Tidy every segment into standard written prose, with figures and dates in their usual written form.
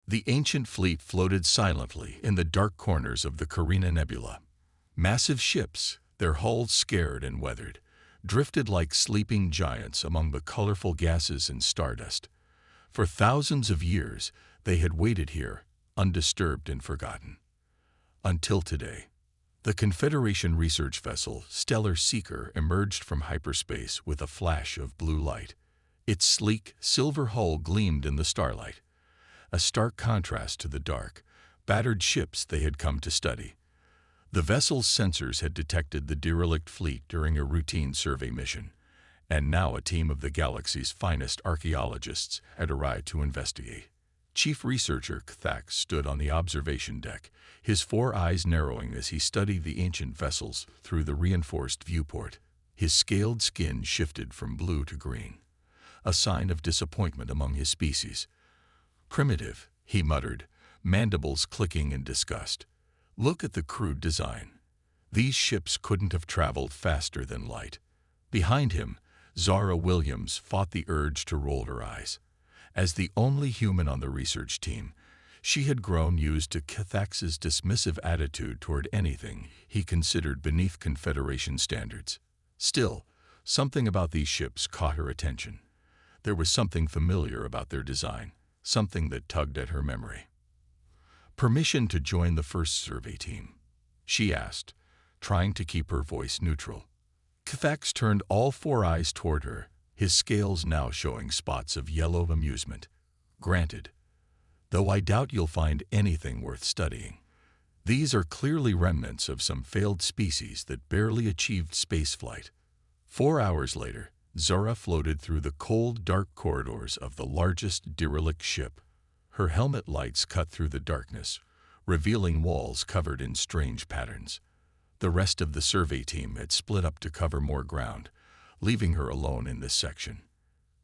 The ancient fleet floated silently in the dark corners of the Carina Nebula. Massive ships, their hulls scarred and weathered, drifted like sleeping giants among the colorful gases and stardust. For thousands of years, they had waited here, undisturbed and forgotten. Until today. The Confederation research vessel Stellar Seeker emerged from hyperspace with a flash of blue light. Its sleek, silver hull gleamed in the starlight, a stark contrast to the dark, battered ships they had come to study. The vessel's sensors had detected the derelict fleet during a routine survey mission, and now a team of the galaxy's finest archaeologists had arrived to investigate. Chief Researcher Kthax stood on the observation deck, his four eyes narrowing as he studied the ancient vessels through the reinforced viewport. His scaled skin shifted from blue to green, a sign of disappointment among his species. "Primitive," he muttered, mandibles clicking in disgust. "Look at the crude design. These ships couldn't have traveled faster than light." Behind him, Zara Williams fought the urge to roll her eyes. As the only human on the research team, she had grown used to Kthax's dismissive attitude toward anything he considered beneath Confederation standards. Still, something about these ships caught her attention. There was something familiar about their design, something that tugged at her memory. "Permission to join the first survey team?" she asked, trying to keep her voice neutral. Kthax turned all four eyes toward her, his scales now showing spots of yellow amusement. "Granted. Though I doubt you'll find anything worth studying. These are clearly remnants of some failed species that barely achieved spaceflight." 4 hours later, Zara floated through the cold, dark corridors of the largest derelict ship. Her helmet lights cut through the darkness, revealing walls covered in strange patterns. The rest of the survey team had split up to cover more ground, leaving her alone in this section.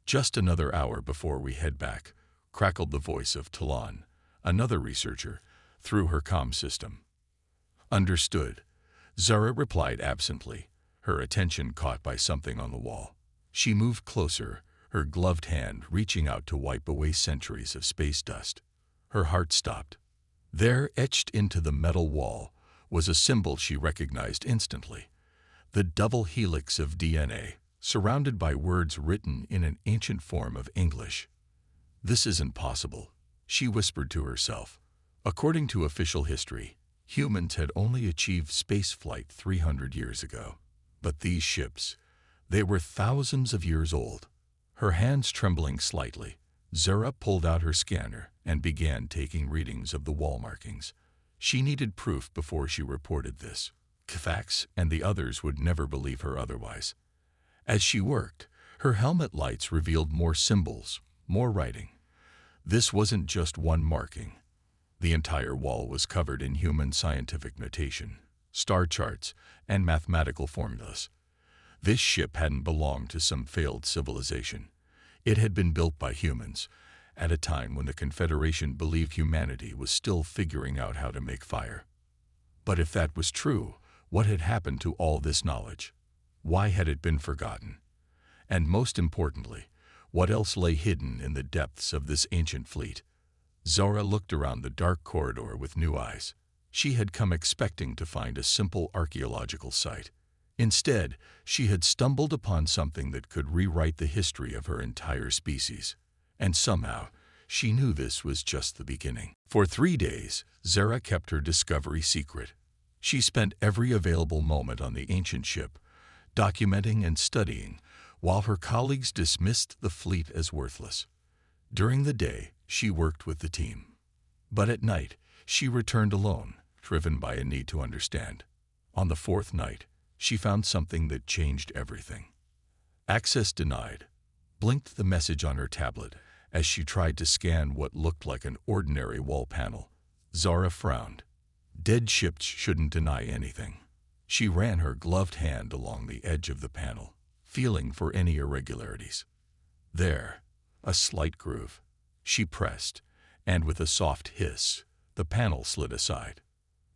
"Just another hour before we head back," crackled the voice of Talon, another researcher, through her comm system. "Understood," Zara replied absently, her attention caught by something on the wall. She moved closer, her gloved hand reaching out to wipe away centuries of space dust. Her heart stopped. There, etched into the metal wall, was a symbol she recognized instantly. The double helix of DNA, surrounded by words written in an ancient form of English. "This isn't possible," she whispered to herself. According to official history, humans had only achieved spaceflight 300 years ago. But these ships, they were thousands of years old. Her hands trembling slightly, Zara pulled out her scanner and began taking readings of the wall markings. She needed proof before she reported this. Kthax and the others would never believe her otherwise. As she worked, her helmet lights revealed more symbols, more writing. This wasn't just one marking. The entire wall was covered in human scientific notation, star charts, and mathematical formulas. This ship hadn't belonged to some failed civilization. It had been built by humans, at a time when the Confederation believed humanity was still figuring out how to make fire. But if that was true, what had happened to all this knowledge? Why had it been forgotten? And most importantly, what else lay hidden in the depths of this ancient fleet? Zara looked around the dark corridor with new eyes. She had come expecting to find a simple archaeological site. Instead, she had stumbled upon something that could rewrite the history of her entire species. And somehow, she knew this was just the beginning. For 3 days, Zara kept her discovery secret. She spent every available moment on the ancient ship, documenting and studying, while her colleagues dismissed the fleet as worthless. During the day, she worked with the team. But at night, she returned alone, driven by a need to understand. On the 4th night, she found something that changed everything. "Access denied," blinked the message on her tablet as she tried to scan what looked like an ordinary wall panel. Zara frowned. Dead ships shouldn't deny anything. She ran her gloved hand along the edge of the panel, feeling for any irregularities. There, a slight groove. She pressed, and with a soft hiss, the panel slid aside.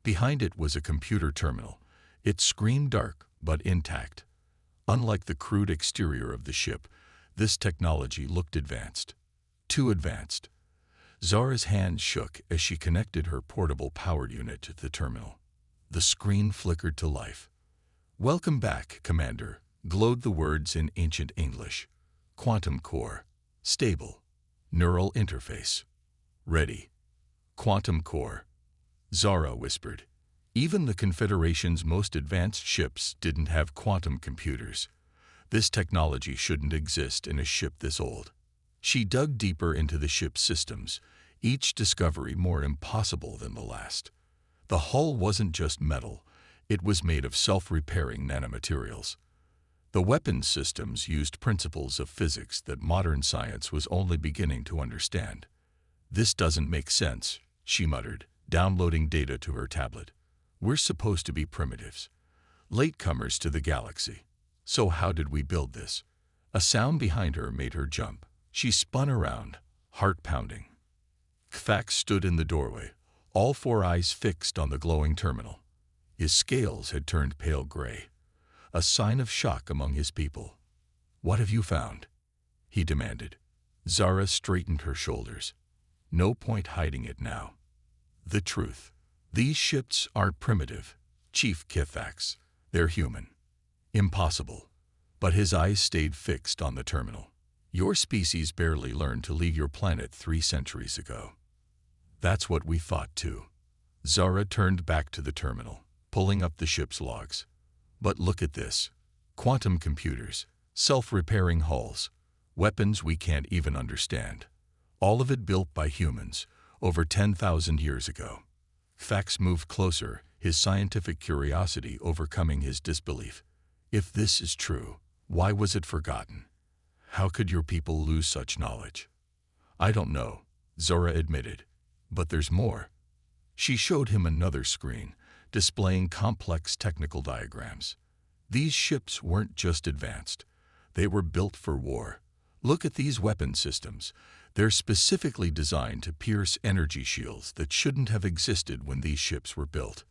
Behind it was a computer terminal, its screen dark but intact. Unlike the crude exterior of the ship, this technology looked advanced. Too advanced. Zara's hand shook as she connected her portable power unit to the terminal. The screen flickered to life. "Welcome back, Commander," glowed the words in ancient English. "Quantum core. Stable. Neural interface. Ready." "Quantum core," Zara whispered. Even the Confederation's most advanced ships didn't have quantum computers. This technology shouldn't exist in a ship this old. She dug deeper into the ship's systems, each discovery more impossible than the last. The hull wasn't just metal, it was made of self-repairing nanomaterials. The weapons systems used principles of physics that modern science was only beginning to understand. "This doesn't make sense," she muttered, downloading data to her tablet. "We're supposed to be primitives, latecomers to the galaxy. So how did we build this?" A sound behind her made her jump. She spun around, heart pounding. Kfax stood in the doorway, all four eyes fixed on the glowing terminal. His scales had turned pale gray, a sign of shock among his people. "What have you found?" he demanded. Zara straightened her shoulders. No point hiding it now. "The truth. These ships aren't primitive, Chief Kfax. They're human." "Impossible." But his eyes stayed fixed on the terminal. "Your species barely learned to leave your planet 3 centuries ago." "That's what we thought too." Zara turned back to the terminal, pulling up the ship's logs. "But look at this. Quantum computers, self-repairing hulls, weapons we can't even understand. All of it built by humans, over 10,000 years ago." Fax moved closer, his scientific curiosity overcoming his disbelief. "If this is true, why was it forgotten? How could your people lose such knowledge?" "I don't know," Zora admitted. "But there's more." She showed him another screen, displaying complex technical diagrams. These ships weren't just advanced. They were built for war. Look at these weapon systems. They're specifically designed to pierce energy shields that shouldn't have existed when these ships were built.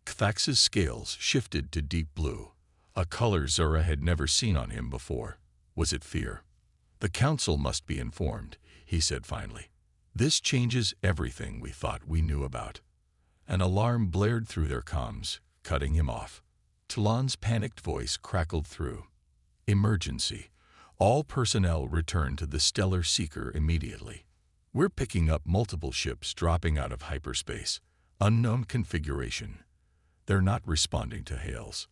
Kfax's scales shifted to deep blue, a color Zora had never seen on him before. Was it fear? "The Council must be informed," he said finally. "This changes everything we thought we knew about." An alarm blared through their comms, cutting him off. Talon's panicked voice crackled through. "Emergency. All personnel return to the Stellar Seeker immediately. We're picking up multiple ships dropping out of hyperspace. Unknown configuration." They're not responding to hails.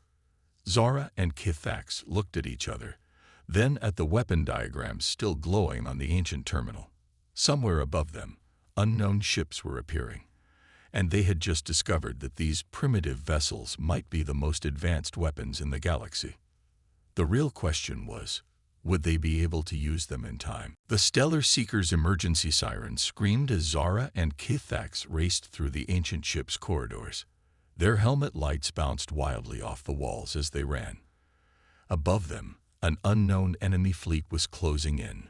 Zara and Kfax looked at each other, then at the weapon diagrams still glowing on the ancient terminal. Somewhere above them, unknown ships were appearing, and they had just discovered that these primitive vessels might be the most advanced weapons in the galaxy. The real question was, would they be able to use them in time? The Stellar Seeker's emergency siren screamed as Zara and Kfax raced through the ancient ship's corridors. Their helmet lights bounced wildly off the walls as they ran. Above them, an unknown enemy fleet was closing in.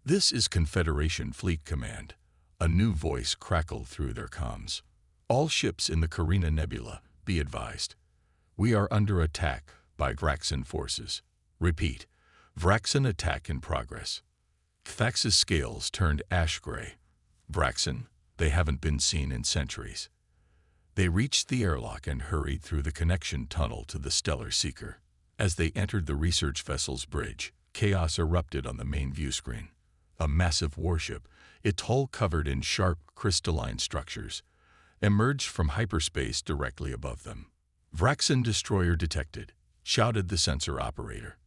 "This is Confederation Fleet Command," a new voice crackled through their comms. "All ships in the Carina Nebula, be advised. We are under attack by Vraxan forces. Repeat, Vraxan attack in progress." Kfax's scales turned ash-gray. Vraxan? They haven't been seen in centuries. They reached the airlock and hurried through the connection tunnel to the Stellar Seeker. As they entered the research vessel's bridge, chaos erupted on the main view screen. A massive warship, its hull covered in sharp, crystalline structures, emerged from hyperspace directly above them. "Vraxan destroyer detected," shouted the sensor operator.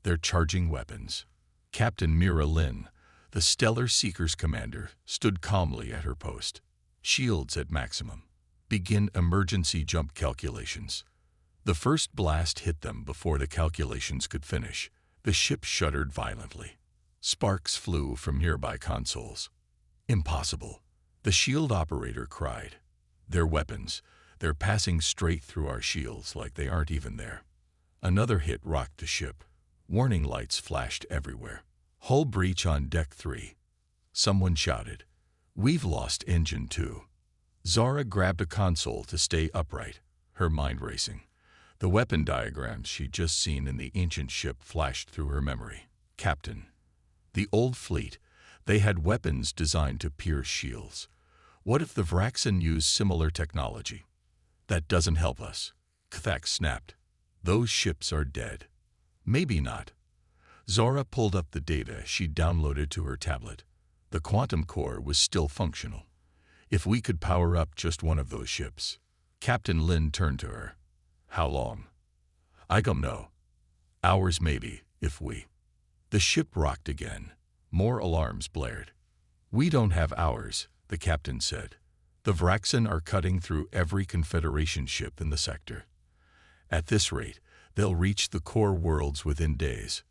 "They're charging weapons." Captain Mira Lin, the Stellar Seeker's commander, stood calmly at her post. "Shields at maximum. Begin emergency jump calculations." The first blast hit them before the calculations could finish. The ship shuddered violently. Sparks flew from nearby consoles. "Impossible," the shield operator cried. "They're weapons. They're passing straight through our shields like they aren't even there." Another hit rocked the ship. Warning lights flashed everywhere. "Hull breach on Deck 3. Someone shouted. "We've lost Engine 2. Zara grabbed a console to stay upright, her mind racing. The weapon diagrams she'd just seen in the ancient ship flashed through her memory. "Captain. The old fleet. They had weapons designed to pierce shields. What if the Vraxen used similar technology? That doesn't help us. Kthak snapped. Those ships are dead. Maybe not. Zara pulled up the data she'd downloaded to her tablet. The quantum core was still functional. If we could power up just one of those ships. Captain Lin turned to her. How long? I don't know. Hours maybe, if we. The ship rocked again. More alarms blared. We don't have hours, the captain said. The Vraxen are cutting through every Confederation ship in the sector. At this rate, they'll reach the core worlds within days.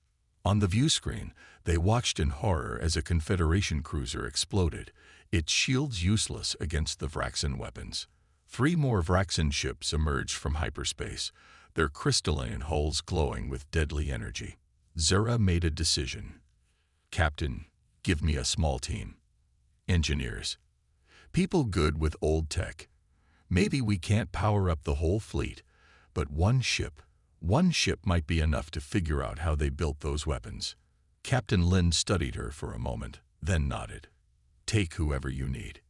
On the view screen, they watched in horror as a Confederation cruiser exploded, its shields useless against the Vraxen weapons. 3 more Vraxen ships emerged from hyperspace, their crystalline hulls glowing with deadly energy. Zara made a decision. Captain, give me a small team. Engineers. People good with old tech. Maybe we can't power up the whole fleet, but one ship might be enough to figure out how they built those weapons. Captain Lin studied her for a moment, then nodded. Take whoever you need.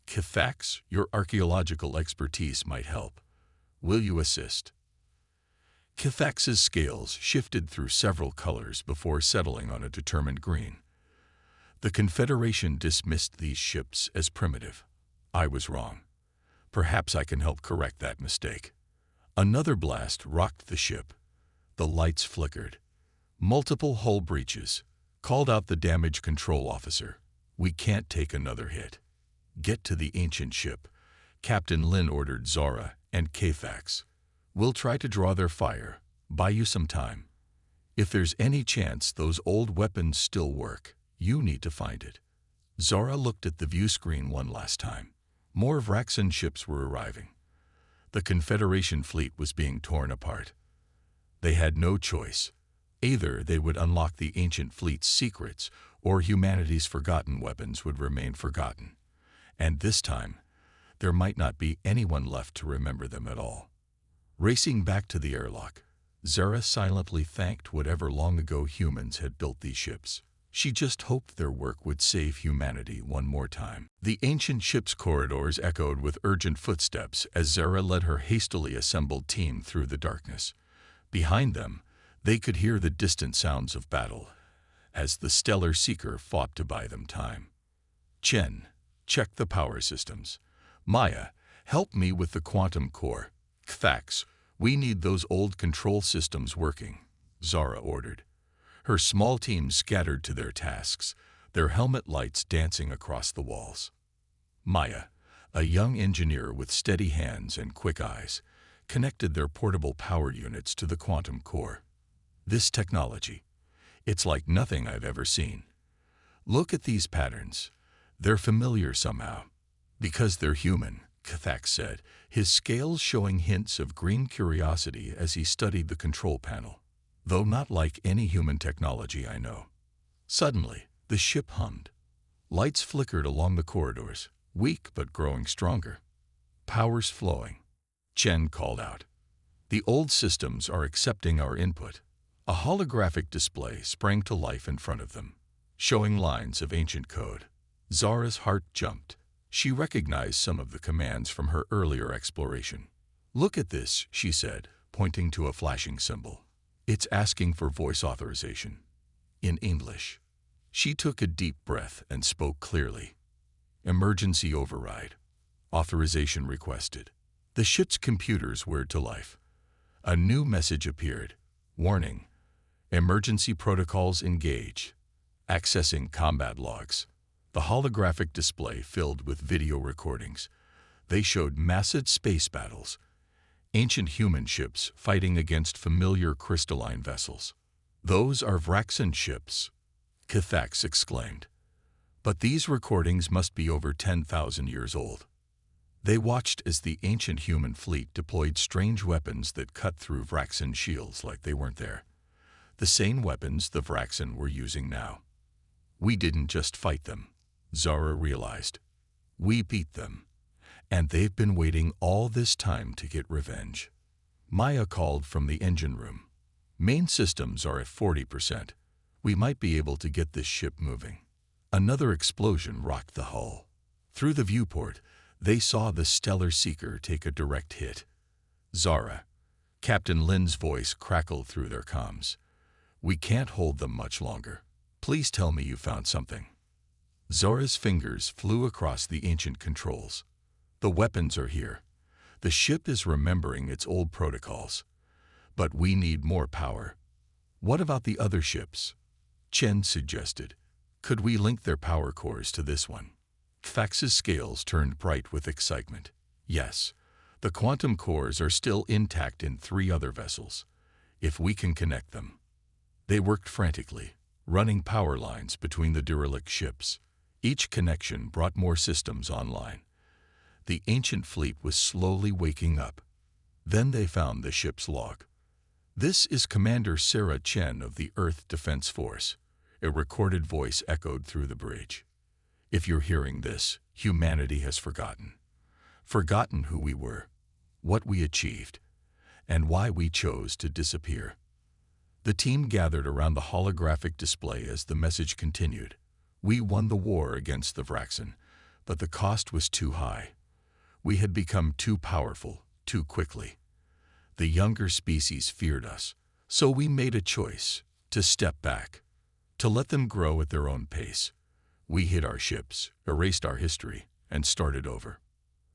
Kthak's, your archaeological expertise might help. Will you assist? Kthak's scales shifted through several colors before settling on a determined green. The Confederation dismissed these ships as primitive. I was wrong. Perhaps I can help correct that mistake. Another blast rocked the ship. The lights flickered. Multiple hull breaches. Called out the damage control officer. We can't take another hit. Get to the ancient ship. Captain Lin ordered Zara and Kthak's. We'll try to draw their fire. Buy you some time. If there's any chance those old weapons still work, you need to find it. Zara looked at the view screen one last time. More Vraxen ships were arriving. The Confederation fleet was being torn apart. They had no choice. Either they would unlock the ancient fleet's secrets, or humanity's forgotten weapons would remain forgotten. And this time, there might not be anyone left to remember them at all. Racing back to the airlock, Zara silently thanked whatever long-ago humans had built these ships. She just hoped their work would save humanity one more time. The ancient ship's corridors echoed with urgent footsteps as Zara led her hastily assembled team through the darkness. Behind them, they could hear the distant sounds of battle, as the Stellar Seeker fought to buy them time. Chen, check the power systems. Maya, help me with the quantum core. Kthak's, we need those old control systems working, Zara ordered. Her small team scattered to their tasks, their helmet lights dancing across the walls. Maya, a young engineer with steady hands and quick eyes, connected their portable power units to the quantum core. This technology, it's like nothing I've ever seen. Look at these patterns. They're familiar somehow. Because they're human, Kthak said, his scales showing hints of green curiosity as he studied the control panel. Though not like any human technology I know. Suddenly, the ship hummed. Lights flickered along the corridors, weak but growing stronger. Power's flowing. Chen called out. The old systems are accepting our input. A holographic display sprang to life in front of them, showing lines of ancient code. Zara's heart jumped. She recognized some of the commands from her earlier exploration. Look at this, she said, pointing to a flashing symbol. It's asking for voice authorization. In English. She took a deep breath and spoke clearly. Emergency override. Authorization requested. The ship's computers whirred to life. A new message appeared. Warning. Emergency protocols engage. Accessing combat logs. The holographic display filled with video recordings. They showed massive space battles. Ancient human ships fighting against familiar crystalline vessels. Those are Vraxen ships, Kthak exclaimed. But these recordings must be over 10,000 years old. They watched as the ancient human fleet deployed strange weapons that cut through Vraxen shields like they weren't there. The same weapons the Vraxen were using now. We didn't just fight them, Zara realized. We beat them. And they've been waiting all this time to get revenge. Maya called from the engine room. Main systems are at 40%. We might be able to get this ship moving. Another explosion rocked the hull. Through the viewport, they saw the stellar seeker take a direct hit. Zara, Captain Lin's voice crackled through their comms. "We can't hold them much longer. Please tell me you found something." Zara's fingers flew across the ancient controls. "The weapons are here. The ship is remembering its old protocols. But we need more power." "What about the other ships?" Chen suggested. "Could we link their power cores to this one?" Fax's scales turned bright with excitement. "Yes, the quantum cores are still intact in 3 other vessels. If we can connect them." They worked frantically, running power lines between the derelict ships. Each connection brought more systems online. The ancient fleet was slowly waking up. Then they found the ship's log. "This is Commander Sarah Chen of the Earth Defense Force," a recorded voice echoed through the bridge. "If you're hearing this, humanity has forgotten. Forgotten who we were, what we achieved, and why we chose to disappear." The team gathered around the holographic display as the message continued. "We won the war against the Vraxen, but the cost was too high. We had become too powerful, too quickly. The younger species feared us, so we made a choice to step back, to let them grow at their own pace. We hid our ships, erased our history, and started over.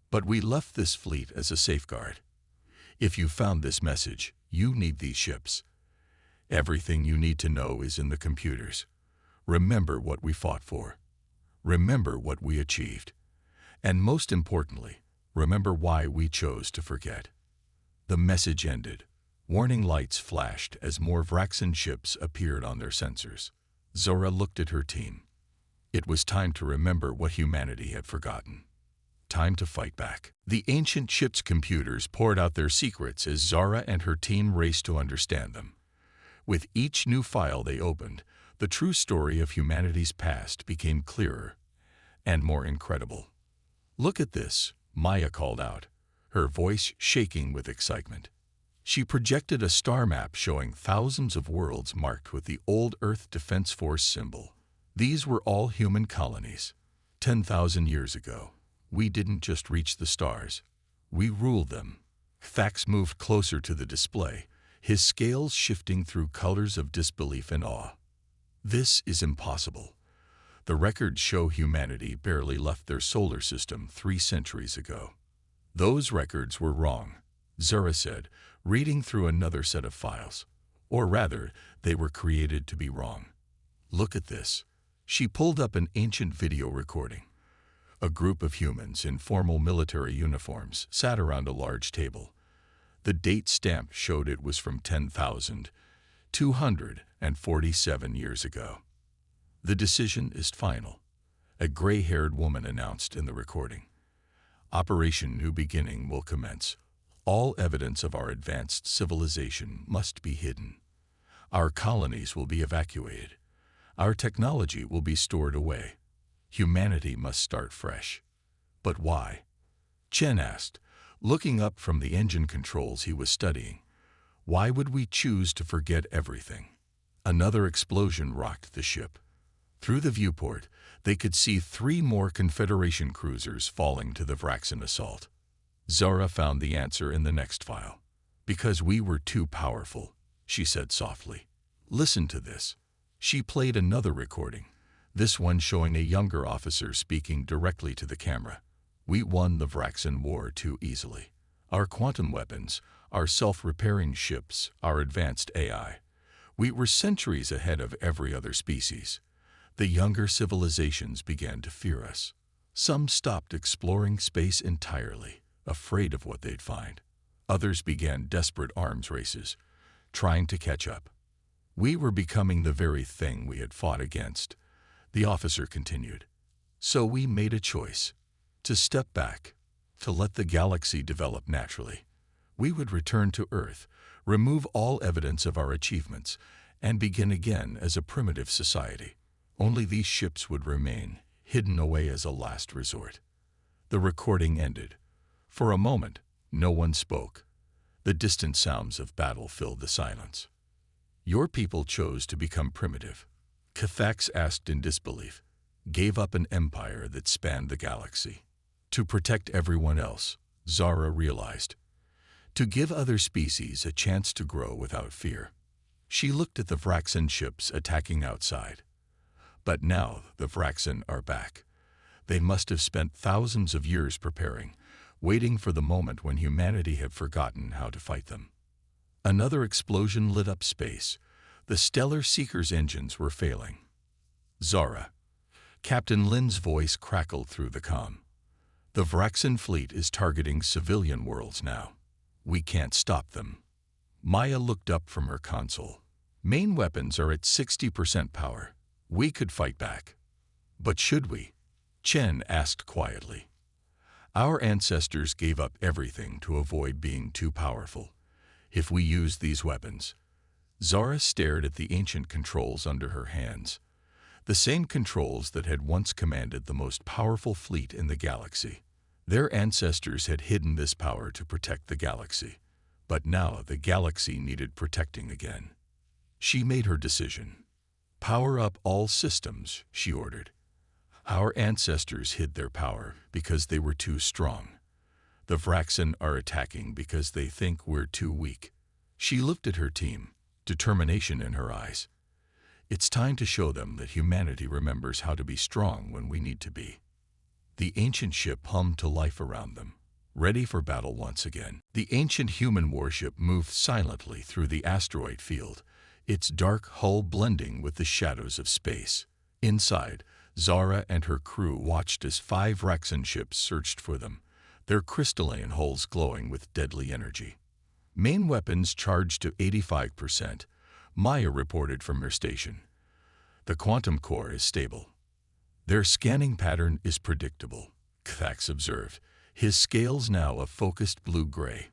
But we left this fleet as a safeguard. If you found this message, you need these ships. Everything you need to know is in the computers. Remember what we fought for. Remember what we achieved. And most importantly, remember why we chose to forget." The message ended. Warning lights flashed as more Vraxen ships appeared on their sensors. Zora looked at her team. It was time to remember what humanity had forgotten. Time to fight back. The ancient ship's computers poured out their secrets as Zara and her team raced to understand them. With each new file they opened, the true story of humanity's past became clearer and more incredible. "Look at this," Maya called out, her voice shaking with excitement. She projected a star map showing thousands of worlds marked with the old Earth Defense Force symbol. These were all human colonies. 10,000 years ago, we didn't just reach the stars. We ruled them. Fax moved closer to the display, his scales shifting through colors of disbelief and awe. "This is impossible. The records show humanity barely left their solar system 3 centuries ago." "Those records were wrong," Zara said, reading through another set of files. "Or rather, they were created to be wrong. Look at this." She pulled up an ancient video recording. A group of humans in formal military uniforms sat around a large table. The date stamp showed it was from 10,247 years ago. "The decision is final," a gray-haired woman announced in the recording. "Operation New Beginning will commence. All evidence of our advanced civilization must be hidden. Our colonies will be evacuated. Our technology will be stored away. Humanity must start fresh." "But why?" Chen asked, looking up from the engine controls he was studying. "Why would we choose to forget everything?" Another explosion rocked the ship. Through the viewport, they could see 3 more Confederation cruisers falling to the Vraxen assault. Zara found the answer in the next file. "Because we were too powerful," she said softly. "Listen to this." She played another recording, this one showing a younger officer speaking directly to the camera. "We won the Vraxen War too easily. Our quantum weapons, our self-repairing ships, our advanced AI. We were centuries ahead of every other species. The younger civilizations began to fear us. Some stopped exploring space entirely, afraid of what they'd find. Others began desperate arms races, trying to catch up. We were becoming the very thing we had fought against," the officer continued. "So we made a choice. To step back, to let the galaxy develop naturally. We would return to Earth, remove all evidence of our achievements, and begin again as a primitive society. Only these ships would remain, hidden away as a last resort." The recording ended. For a moment, no one spoke. The distant sounds of battle filled the silence. "Your people chose to become primitive?" Kafax asked in disbelief. gave up an empire that spanned the galaxy. To protect everyone else, Zara realized. To give other species a chance to grow without fear. She looked at the Vraxan ships attacking outside. But now the Vraxan are back. They must have spent thousands of years preparing, waiting for the moment when humanity had forgotten how to fight them. Another explosion lit up space. The Stellar Seeker's engines were failing. Zara. Captain Lin's voice crackled through the comm. The Vraxan fleet is targeting civilian worlds now. We can't stop them. Maya looked up from her console. Main weapons are at 60% power. We could fight back. But should we? Chen asked quietly. Our ancestors gave up everything to avoid being too powerful. If we use these weapons... Zara stared at the ancient controls under her hands. The same controls that had once commanded the most powerful fleet in the galaxy. Their ancestors had hidden this power to protect the galaxy. But now the galaxy needed protecting again. She made her decision. Power up all systems, she ordered. Our ancestors hid their power because they were too strong. The Vraxan are attacking because they think we're too weak. She looked at her team, determination in her eyes. It's time to show them that humanity remembers how to be strong when we need to be. The ancient ship hummed to life around them, ready for battle once again. The ancient human warship moved silently through the asteroid field, its dark hull blending with the shadows of space. Inside, Zara and her crew watched as 5 Vraxan ships searched for them, their crystalline hulls glowing with deadly energy. Main weapons charged to 85%, Maya reported from her station. The quantum core is stable. Their scanning pattern is predictable, K'Thax observed, his scales now a focused blue-gray.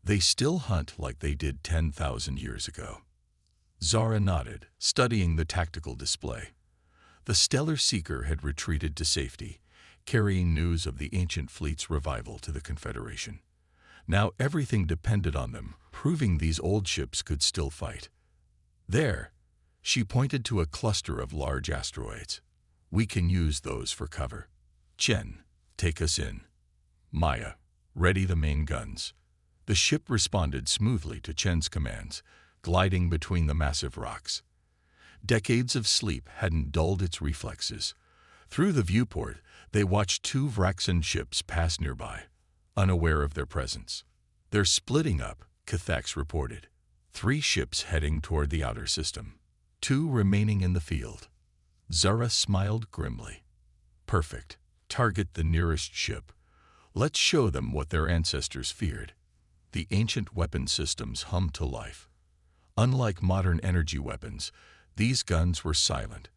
They still hunt like they did 10,000 years ago. Zara nodded, studying the tactical display. The Stellar Seeker had retreated to safety, carrying news of the ancient fleet's revival to the Confederation. Now everything depended on them, proving these old ships could still fight. There, she pointed to a cluster of large asteroids. We can use those for cover. Chen, take us in. Maya, ready the main guns. The ship responded smoothly to Chen's commands, gliding between the massive rocks. Decades of sleep hadn't dulled its reflexes. Through the viewport, they watched 2 Vraxan ships pass nearby, unaware of their presence. They're splitting up, K'Thax reported. 3 ships heading toward the outer system, 2 remaining in the field. Zara smiled grimly. Perfect. Target the nearest ship. Let's show them what their ancestors feared. The ancient weapon systems hummed to life. Unlike modern energy weapons, these guns were silent.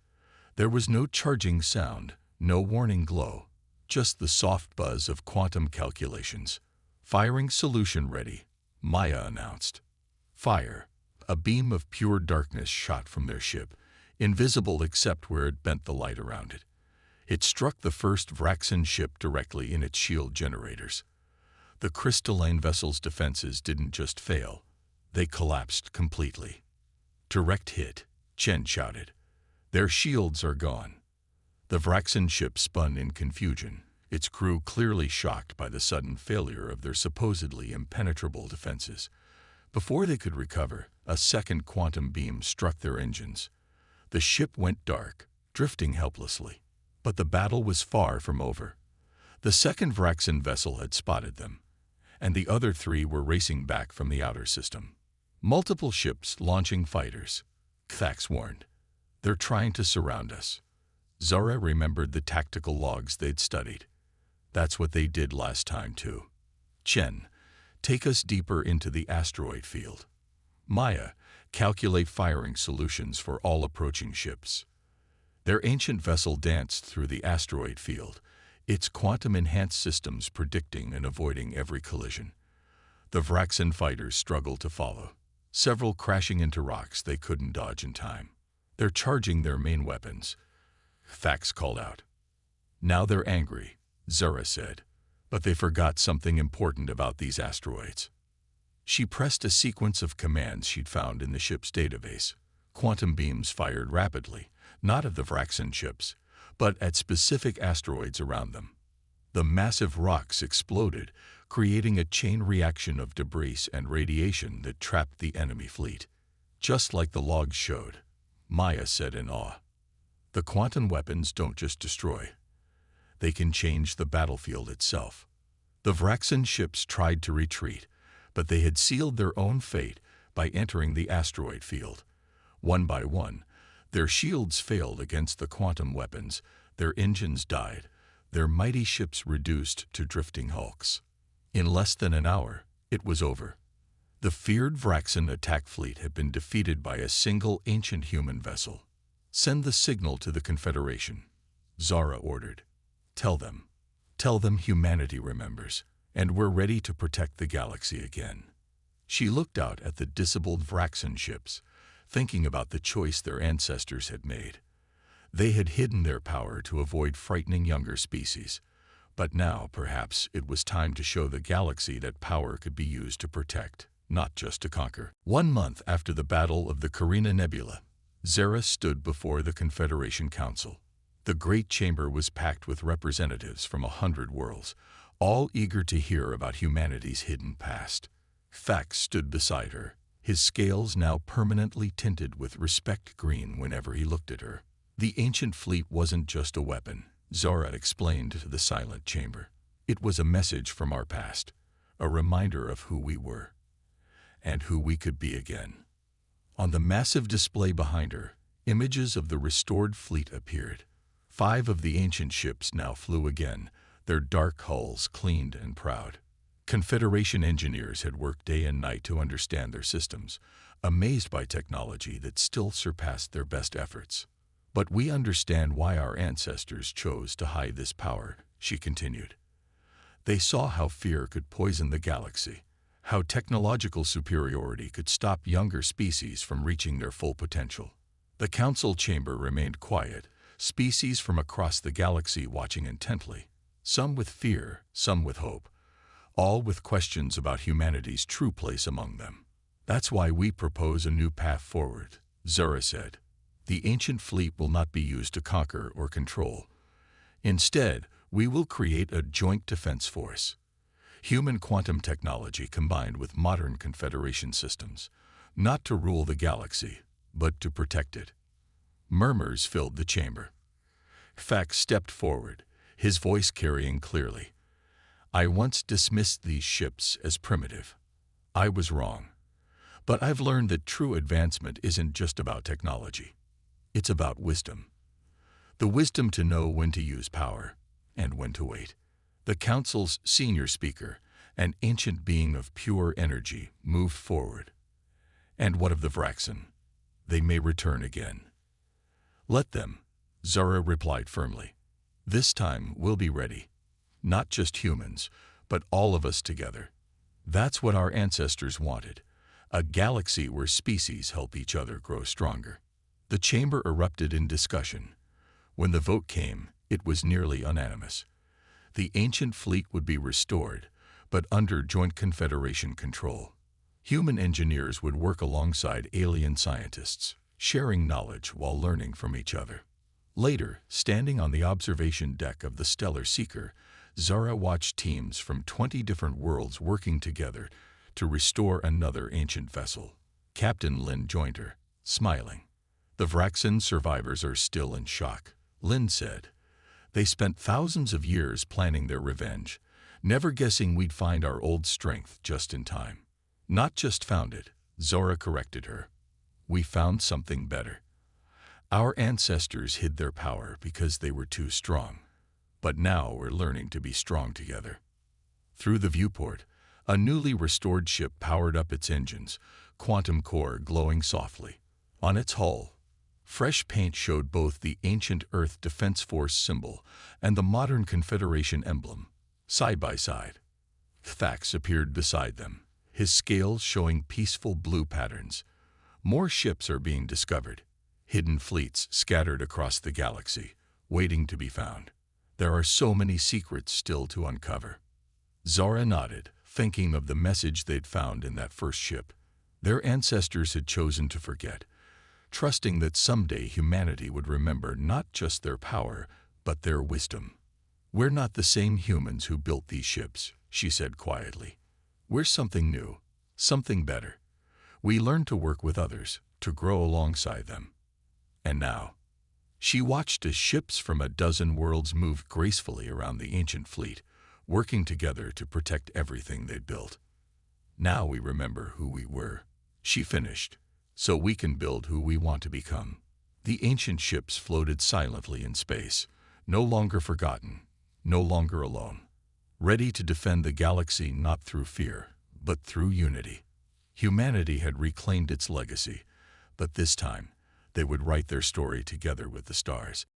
There was no charging sound, no warning glow, just the soft buzz of quantum calculations. Firing solution ready, Maya announced. Fire. A beam of pure darkness shot from their ship, invisible except where it bent the light around it. It struck the first Vraxan ship directly in its shield generators. The crystalline vessel's defenses didn't just fail, they collapsed completely. Direct hit, Chen shouted. Their shields are gone. The Vraxan ship spun in confusion, its crew clearly shocked by the sudden failure of their supposedly impenetrable defenses. Before they could recover, a second quantum beam struck their engines. The ship went dark, drifting helplessly. But the battle was far from over. The second Vraxan vessel had spotted them, and the other 3 were racing back from the outer system. Multiple ships launching fighters, K'Thax warned. They're trying to surround us. Zara remembered the tactical logs they'd studied. That's what they did last time, too. Chen, take us deeper into the asteroid field. Maya, calculate firing solutions for all approaching ships. Their ancient vessel danced through the asteroid field, its quantum-enhanced systems predicting and avoiding every collision. The Vraxan fighters struggled to follow, several crashing into rocks they couldn't dodge in time. They're charging their main weapons, Thax called out. Now they're angry, Zara said, but they forgot something important about these asteroids. She pressed a sequence of commands she'd found in the ship's database. Quantum beams fired rapidly, not of the Vraxan ships, but at specific asteroids around them. The massive rocks exploded, creating a chain reaction of debris and radiation that trapped the enemy fleet. Just like the logs showed, Maya said in awe. The quantum weapons don't just destroy. They can change the battlefield itself. The Vraxan ships tried to retreat, but they had sealed their own fate by entering the asteroid field. One by one, their shields failed against the quantum weapons, their engines died, their mighty ships reduced to drifting hulks. In less than an hour, it was over. The feared Vraxan attack fleet had been defeated by a single ancient human vessel. "Send the signal to the Confederation," Zara ordered. Tell them humanity remembers, and we're ready to protect the galaxy again." She looked out at the disabled Vraxan ships, thinking about the choice their ancestors had made. They had hidden their power to avoid frightening younger species, but now perhaps it was time to show the galaxy that power could be used to protect, not just to conquer. 1 month after the Battle of the Carina Nebula, Zara stood before the Confederation Council. The Great Chamber was packed with representatives from 100 worlds, all eager to hear about humanity's hidden past. Fax stood beside her, his scales now permanently tinted with respect green whenever he looked at her. The ancient fleet wasn't just a weapon, Zara explained to the silent chamber. It was a message from our past, a reminder of who we were, and who we could be again. On the massive display behind her, images of the restored fleet appeared. 5 of the ancient ships now flew again, their dark hulls cleaned and proud. Confederation engineers had worked day and night to understand their systems, amazed by technology that still surpassed their best efforts. "But we understand why our ancestors chose to hide this power," she continued. "They saw how fear could poison the galaxy, how technological superiority could stop younger species from reaching their full potential." The council chamber remained quiet, species from across the galaxy watching intently, some with fear, some with hope, all with questions about humanity's true place among them. "That's why we propose a new path forward," Zara said. "The ancient fleet will not be used to conquer or control. Instead, we will create a joint defense force. Human quantum technology combined with modern Confederation systems, not to rule the galaxy, but to protect it." Murmurs filled the chamber. Fax stepped forward, his voice carrying clearly. "I once dismissed these ships as primitive. I was wrong. But I've learned that true advancement isn't just about technology. It's about wisdom. The wisdom to know when to use power and when to wait." The council's senior speaker, an ancient being of pure energy, moved forward. "And what of the Vraxan? They may return again." "Let them," Zara replied firmly. "This time we'll be ready. Not just humans, but all of us together. That's what our ancestors wanted, a galaxy where species help each other grow stronger." The chamber erupted in discussion. When the vote came, it was nearly unanimous. The ancient fleet would be restored, but under joint Confederation control. Human engineers would work alongside alien scientists, sharing knowledge while learning from each other. Later, standing on the observation deck of the Stellar Seeker, Zara watched teams from 20 different worlds working together to restore another ancient vessel. Captain Lin joined her, smiling. "The Vraxan survivors are still in shock," Lin said. "They spent thousands of years planning their revenge, never guessing we'd find our old strength just in time." "Not just found it," Zora corrected her. "We found something better. Our ancestors hid their power because they were too strong. But now we're learning to be strong together." Through the viewport, a newly restored ship powered up its engines, quantum core glowing softly. On its hull, fresh paint showed both the ancient Earth Defense Force symbol and the modern Confederation emblem, side by side. Fax appeared beside them, his scales showing peaceful blue patterns. More ships are being discovered, hidden fleets scattered across the galaxy, waiting to be found. There are so many secrets still to uncover. Zara nodded, thinking of the message they'd found in that first ship. Their ancestors had chosen to forget, trusting that someday humanity would remember not just their power, but their wisdom. "We're not the same humans who built these ships," she said quietly. "We're something new, something better. We learned to work with others, to grow alongside them. And now," she watched as ships from a dozen worlds moved gracefully around the ancient fleet, working together to protect everything they'd built. "Now we remember who we were," she finished, "so we can build who we want to become." The ancient ships floated silently in space, no longer forgotten, no longer alone, ready to defend the galaxy not through fear, but through unity. Humanity had reclaimed its legacy, but this time they would write their story together with the stars.